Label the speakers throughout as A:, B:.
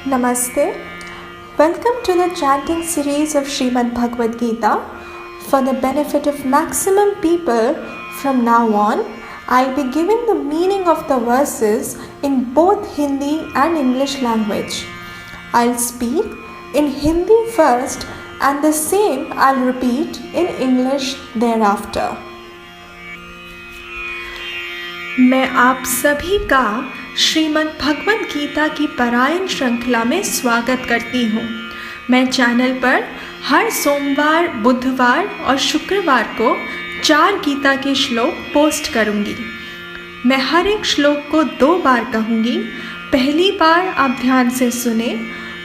A: Namaste. Welcome to the chanting series of Srimad Bhagavad Gita. For the benefit of maximum people, from now on, I'll be giving the meaning of the verses in both Hindi and English language. I'll speak in Hindi first and the same I'll repeat in English thereafter. मैं आप सभी का श्रीमद् भगवद गीता की पारायण श्रृंखला में स्वागत करती हूँ। मैं चैनल पर हर सोमवार, बुधवार और शुक्रवार को 4 गीता के श्लोक पोस्ट करूँगी। मैं हर एक श्लोक को 2 बार कहूँगी। पहली बार आप ध्यान से सुने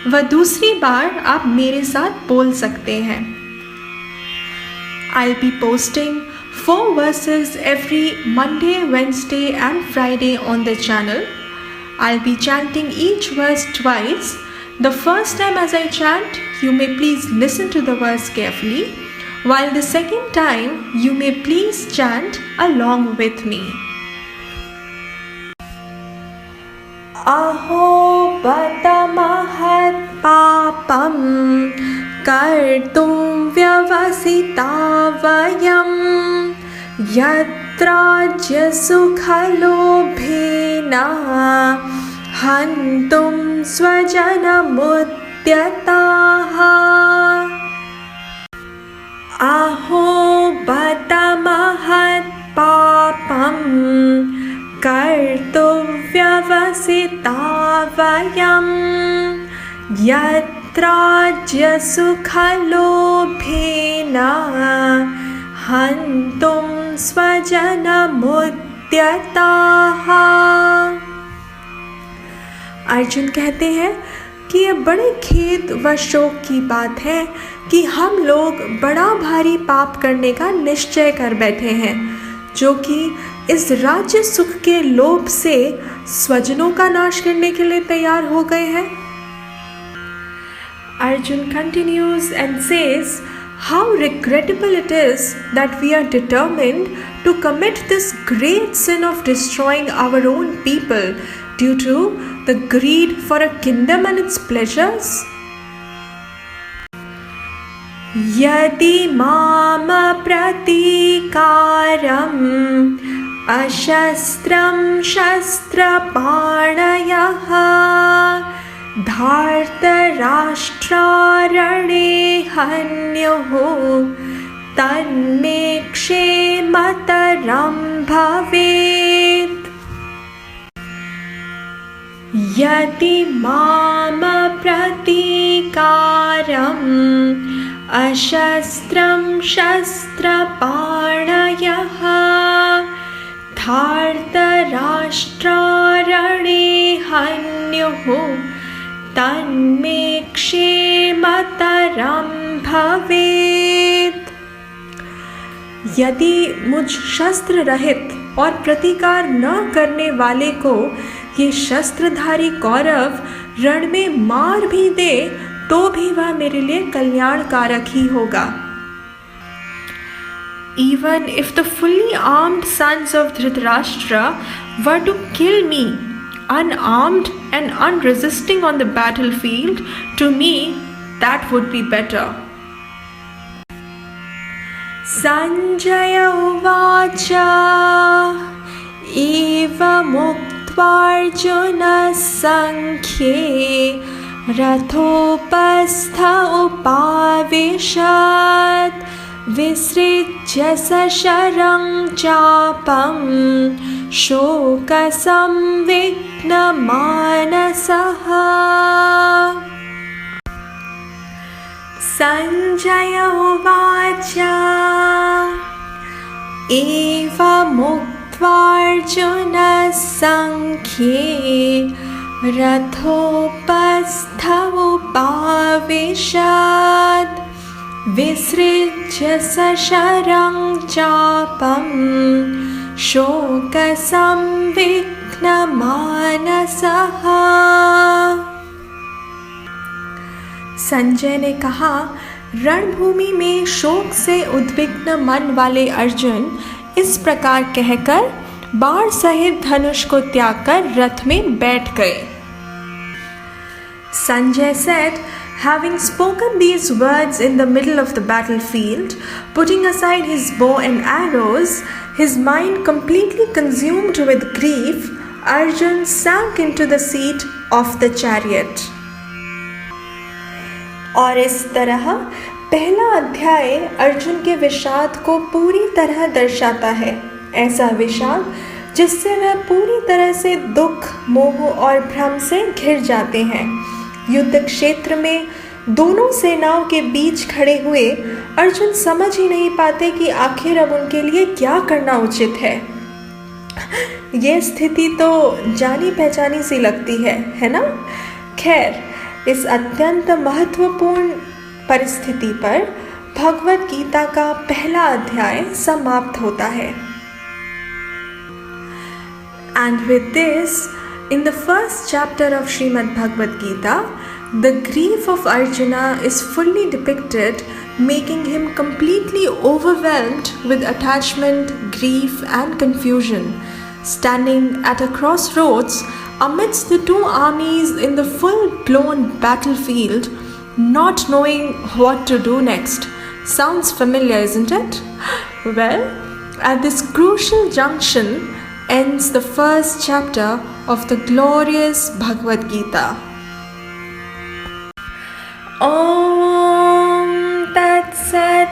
A: व दूसरी बार आप मेरे साथ बोल सकते हैं। I'll be posting 4 verses every Monday, Wednesday and Friday on the channel. I'll be chanting each verse twice. The first time as I chant, you may please listen to the verse carefully, while the second time, you may please chant along with me. Aho patamahat papam kartum vyavasita vayam yatrajya sukhalobhena hantum swajanamudhyataha. Aho batamahat papam kartum vyavasita vayam yatrajya sukhalobhena hantum स्वजनमुद्यताहा। Arjun कहते हैं कि ये बड़े खेद व शोक की बात है कि हम लोग बड़ा भारी पाप करने का निश्चय कर बैठे हैं, जो कि इस राज्य सुख के लोभ से स्वजनों का नाश करने के लिए तैयार हो गए हैं। Arjun continues and says, how regrettable it is that we are determined to commit this great sin of destroying our own people due to the greed for a kingdom and its pleasures. Yadi mama pratikaram ashastram shastrapanayah धार्तराष्ट्रारणे हन्युः तन्मे क्षेमतरं भवेत्। यदि माम प्रतीकारम् अशस्त्रं शस्त्रपाणयः धार्तराष्ट्रारणे हन्युः तन्मे क्षेमतरं भवेत्। यदि मुझ शस्त्र रहित और प्रतिकार न करने वाले को ये शस्त्रधारी कौरव रण में मार भी दे तो भी वह मेरे लिए कल्याणकारक ही होगा। Even if the fully armed sons of Dhritarashtra were to kill me unarmed and unresisting on the battlefield, to me that would be better. Sanjaya uvacha eva muktvarjuna sankhye rathopastha upavishat visrijya sasharang chapam shoka samvikna manasaha. Sanjaya uvacha eva muktvarjuna sankhye rathopastha upavishat visrijya sasharang chapam shoka samvikna manasaha. Sanjay ने कहा, रणभूमि में शोक से उद्विग्न मन वाले अर्जुन इस प्रकार कहकर बाण सहित धनुष को त्याग कर रथ में बैठ गए। Sanjay said, having spoken these words in the middle of the battlefield, putting aside his bow and arrows, his mind completely consumed with grief, Arjun sank into the seat of the chariot. और इस तरह पहला अध्याय अर्जुन के विषाद को पूरी तरह दर्शाता है। ऐसा विषाद जिससे वह पूरी तरह से दुख, मोह और भ्रम से घिर जाते हैं। युद्ध क्षेत्र में दोनों सेनाओं के बीच खड़े हुए अर्जुन समझ ही नहीं पाते कि आखिर अब उनके लिए क्या करना उचित है। यह स्थिति तो जानी पहचानी सी लगती है ना? खैर, इस अत्यंत महत्वपूर्ण परिस्थिति पर भगवद गीता का पहला अध्याय समाप्त होता है। And with this, in the first chapter of Srimad Bhagavad Gita, the grief of Arjuna is fully depicted, making him completely overwhelmed with attachment, grief, and confusion. Standing at a crossroads amidst the two armies in the full-blown battlefield, not knowing what to do next. Sounds familiar, isn't it? Well, at this crucial junction ends the first chapter of the glorious Bhagavad Gita. Om Tat Sat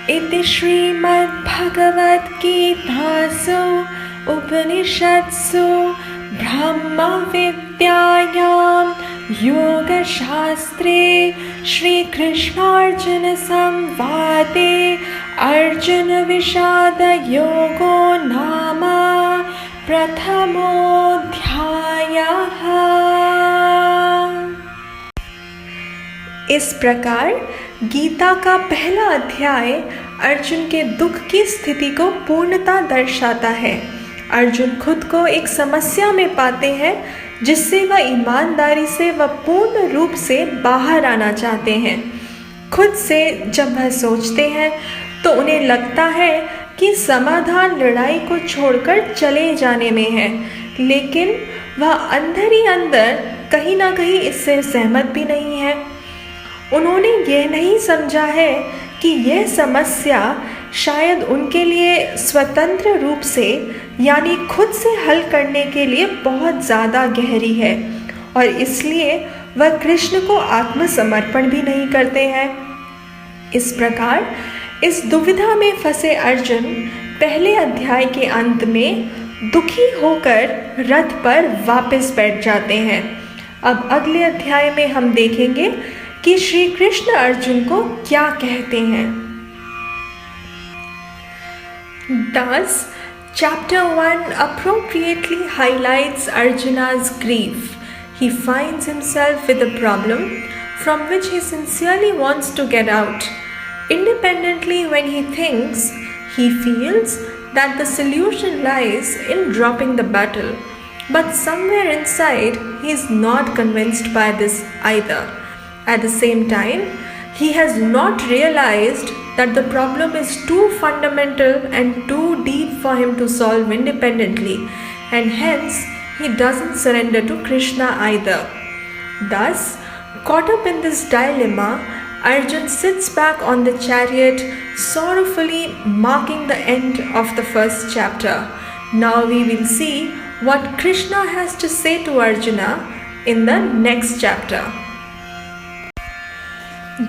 A: Iti Srimad Bhagavad Gitasu Upanishadsu Brahma Vidyayam Yoga Shastre Shri Krishnarjuna Samvade Arjuna Vishada Yogo Nama Prathamodhyayah। इस प्रकार गीता का पहला अध्याय अर्जुन के दुख की स्थिति को पूर्णता दर्शाता है। अर्जुन खुद को एक समस्या में पाते हैं जिससे वह ईमानदारी से व पूर्ण रूप से बाहर आना चाहते हैं। खुद से जब वह सोचते हैं तो उन्हें लगता है कि समाधान लड़ाई को छोड़कर चले जाने में है, लेकिन वह अंदर ही अंदर कहीं ना कहीं इससे सहमत भी नहीं है। उन्होंने यह नहीं समझा है कि यह समस्या शायद उनके लिए स्वतंत्र रूप से यानी खुद से हल करने के लिए बहुत ज़्यादा गहरी है और इसलिए वह कृष्ण को आत्मसमर्पण भी नहीं करते हैं। इस प्रकार इस दुविधा में फंसे अर्जुन पहले अध्याय के अंत में दुखी होकर रथ पर वापस बैठ जाते हैं। अब अगले अध्याय में हम देखेंगे कि श्री कृष्ण अर्जुन को क्या कहते हैं। Thus, Chapter 1 appropriately highlights Arjuna's grief. He finds himself with a problem from which he sincerely wants to get out. Independently, when he thinks, he feels that the solution lies in dropping the battle. But somewhere inside, he is not convinced by this either. At the same time, he has not realized that the problem is too fundamental and too deep for him to solve independently, and hence he doesn't surrender to Krishna either. Thus, caught up in this dilemma, Arjun sits back on the chariot, sorrowfully marking the end of the first chapter. Now we will see what Krishna has to say to Arjuna in the next chapter.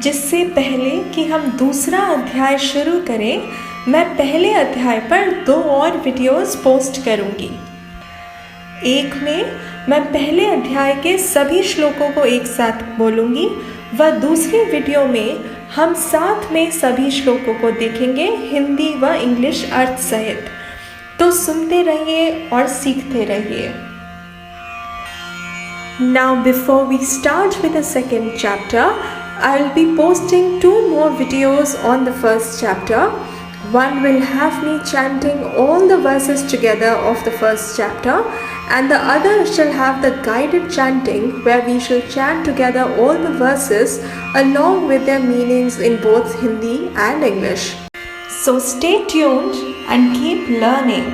A: जिससे पहले कि हम दूसरा अध्याय शुरू करें, मैं पहले अध्याय पर 2 और वीडियोस पोस्ट करूंगी। एक में मैं पहले अध्याय के सभी श्लोकों को एक साथ बोलूंगी व दूसरे वीडियो में हम साथ में सभी श्लोकों को देखेंगे हिंदी व इंग्लिश अर्थ सहित। तो सुनते रहिए और सीखते रहिए। Now before we start with the second chapter, I'll be posting 2 more videos on the first chapter. One will have me chanting all the verses together of the first chapter, and the other shall have the guided chanting where we shall chant together all the verses along with their meanings in both Hindi and English. So stay tuned and keep learning.